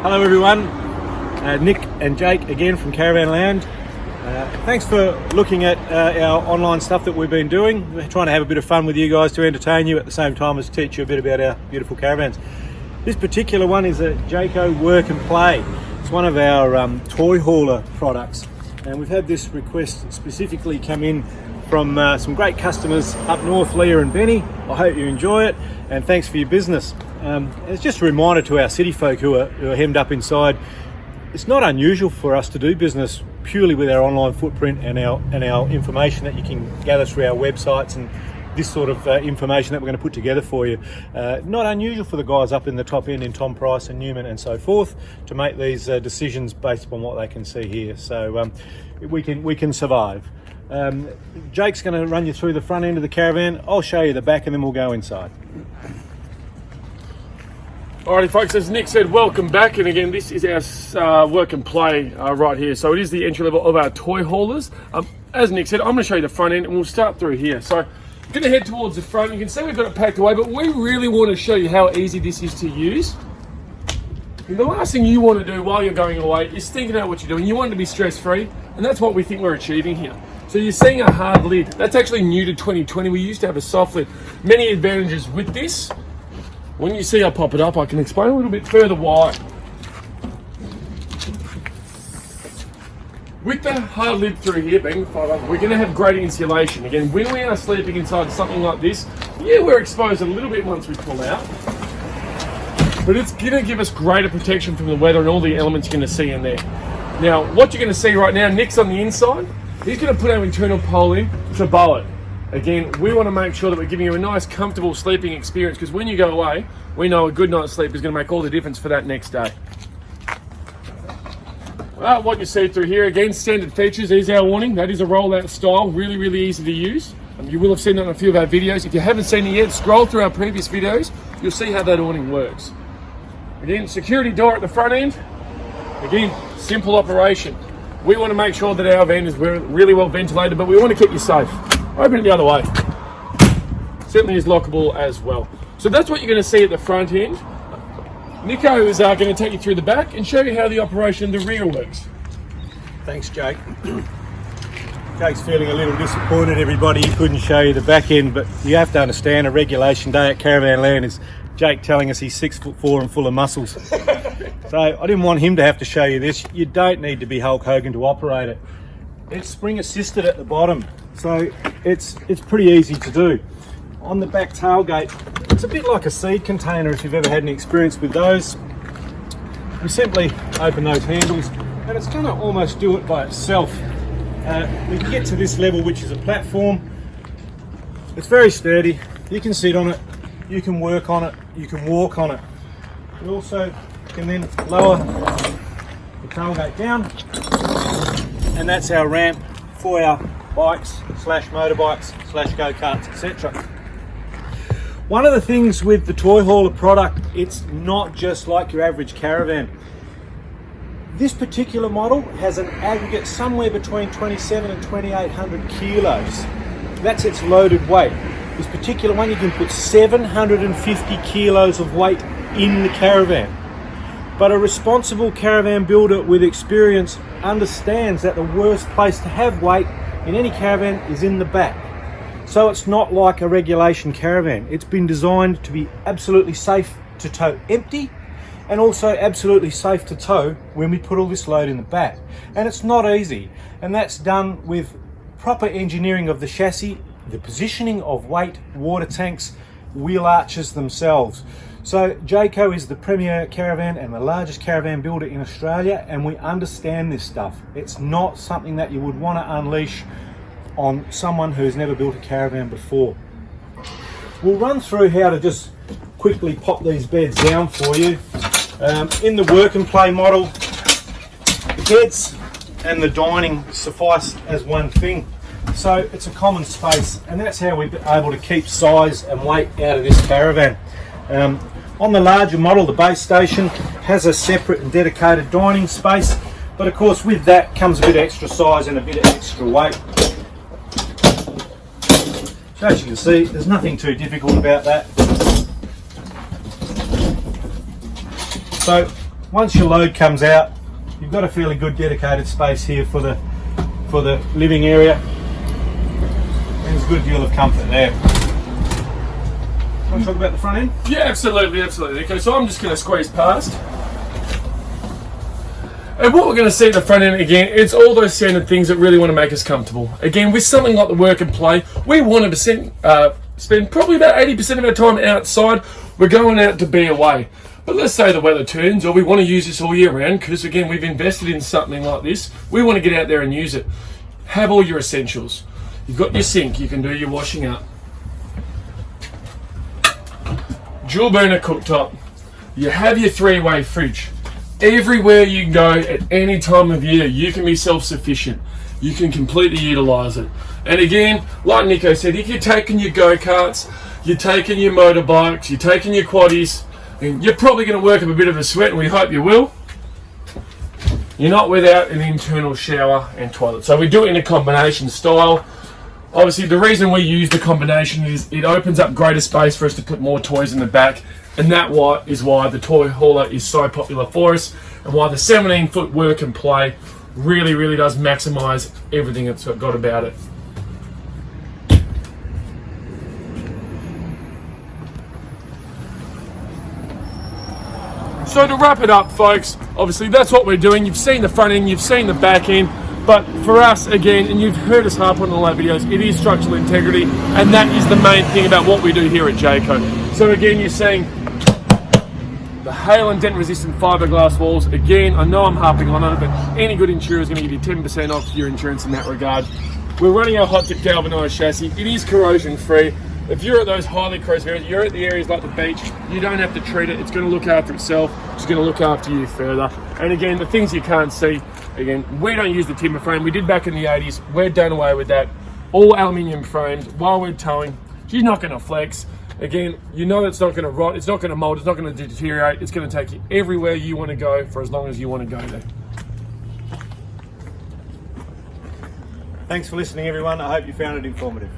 Hello everyone, Nick and Jake again from Caravanland. Thanks for looking at our online stuff that we've been doing. We're trying to have a bit of fun with you guys to entertain you at the same time as teach you a bit about our beautiful caravans. This particular one is a Jayco Work and Play. It's one of our toy hauler products, and we've had this request specifically come in from some great customers up north, Leah and Benny. I hope you enjoy it, and thanks for your business. It's just a reminder to our city folk who are hemmed up inside. It's not unusual for us to do business purely with our online footprint and our information that you can gather through our websites and this sort of information that we're going to put together for you. Not unusual for the guys up in the top end in Tom Price and Newman and so forth to make these decisions based upon what they can see here. So we can survive. Jake's going to run you through the front end of the caravan. I'll show you the back and then we'll go inside. Alrighty folks, as Nick said, welcome back, and again this is our work and play right here. So it is the entry level of our toy haulers. As Nick said, I'm going to show you the front end and we'll start through here. So I'm going to head towards the front. You can see we've got it packed away, but we really want to show you how easy this is to use. And the last thing you want to do while you're going away is thinking about what you're doing. You want it to be stress free, and that's what we think we're achieving here. So you're seeing a hard lid. That's actually new to 2020. We used to have a soft lid. Many advantages with this. When you see I pop it up, I can explain a little bit further why. With the hard lid through here being the fibre, we're going to have great insulation. Again, when we are sleeping inside something like this, yeah, we're exposed a little bit once we pull out. But it's going to give us greater protection from the weather and all the elements you're going to see in there. Now, what you're going to see right now, Nick's on the inside. He's going to put our internal pole in to bow it. Again, we want to make sure that we're giving you a nice, comfortable sleeping experience, because when you go away, we know a good night's sleep is going to make all the difference for that next day. Well, what you see through here, again, standard features is our awning. That is a rollout style, really, really easy to use. You will have seen that in a few of our videos. If you haven't seen it yet, scroll through our previous videos. You'll see how that awning works. Again, security door at the front end. Again, simple operation. We want to make sure that our van is really well ventilated, but we want to keep you safe. Open it the other way. Certainly is lockable as well. So that's what you're going to see at the front end. Nico is going to take you through the back and show you how the operation in the rear works. Thanks, Jake. Jake's feeling a little disappointed, everybody. He couldn't show you the back end, but you have to understand a regulation day at Caravanland is Jake telling us he's 6'4" and full of muscles. So I didn't want him to have to show you this. You don't need to be Hulk Hogan to operate it. It's spring assisted at the bottom, so it's pretty easy to do. On the back tailgate, it's a bit like a seed container if you've ever had any experience with those. We simply open those handles and it's going to almost do it by itself. We can get to this level, which is a platform. It's very sturdy. You can sit on it, you can work on it, you can walk on it. You also can then lower the tailgate down, and that's our ramp for our bikes / motorbikes / go-karts, etc. One of the things with the toy hauler product, it's not just like your average caravan. This particular model has an aggregate somewhere between 27 and 2,800 kilos. That's its loaded weight. This particular one, you can put 750 kilos of weight in the caravan. But a responsible caravan builder with experience understands that the worst place to have weight in any caravan is in the back. So it's not like a regulation caravan. It's been designed to be absolutely safe to tow empty, and also absolutely safe to tow when we put all this load in the back. And it's not easy, and that's done with proper engineering of the chassis, the positioning of weight, water tanks, wheel arches themselves. So Jayco is the premier caravan and the largest caravan builder in Australia, and we understand this stuff. It's not something that you would want to unleash on someone who's never built a caravan before. We'll run through how to just quickly pop these beds down for you. In the work and play model, the beds and the dining suffice as one thing. So it's a common space, and that's how we're able to keep size and weight out of this caravan. On the larger model, the base station has a separate and dedicated dining space, but of course with that comes a bit of extra size and a bit of extra weight. So as you can see, there's nothing too difficult about that. So once your load comes out, you've got a fairly good dedicated space here for the living area. There's a good deal of comfort there. Want to talk about the front end? Yeah, absolutely. Okay, so I'm just going to squeeze past. And what we're going to see at the front end again, it's all those standard things that really want to make us comfortable. Again, with something like the work and play, we want to spend probably about 80% of our time outside. We're going out to be away. But let's say the weather turns, or we want to use this all year round, because again, we've invested in something like this. We want to get out there and use it. Have all your essentials. You've got your sink, you can do your washing up. Dual burner cooktop. You have your 3-way fridge. Everywhere you go at any time of year, you can be self-sufficient. You can completely utilise it. And again, like Nico said, if you're taking your go-karts, you're taking your motorbikes, you're taking your quaddies, and you're probably going to work up a bit of a sweat, and we hope you will. You're not without an internal shower and toilet. So we do it in a combination style. Obviously, the reason we use the combination is it opens up greater space for us to put more toys in the back. And that is why the toy hauler is so popular for us, and why the 17-foot work and play really, really does maximise everything it's got about it. So to wrap it up, folks, obviously that's what we're doing. You've seen the front end, you've seen the back end, but for us, again, and you've heard us harp on all our videos, it is structural integrity, and that is the main thing about what we do here at Jayco. So again, you're seeing the hail and dent resistant fiberglass walls. Again, I know I'm harping on it, but any good insurer is going to give you 10% off your insurance in that regard. We're running our hot dip galvanised chassis. It is corrosion free. If you're at those highly corrosive areas, you're at the areas like the beach, you don't have to treat it. It's going to look after itself. It's going to look after you further. And again, the things you can't see, again, we don't use the timber frame. We did back in the 80s. We're done away with that. All aluminium frames. While we're towing, she's not going to flex. Again, you know it's not going to rot, it's not going to mold, it's not going to deteriorate. It's going to take you everywhere you want to go for as long as you want to go there. Thanks for listening, everyone. I hope you found it informative.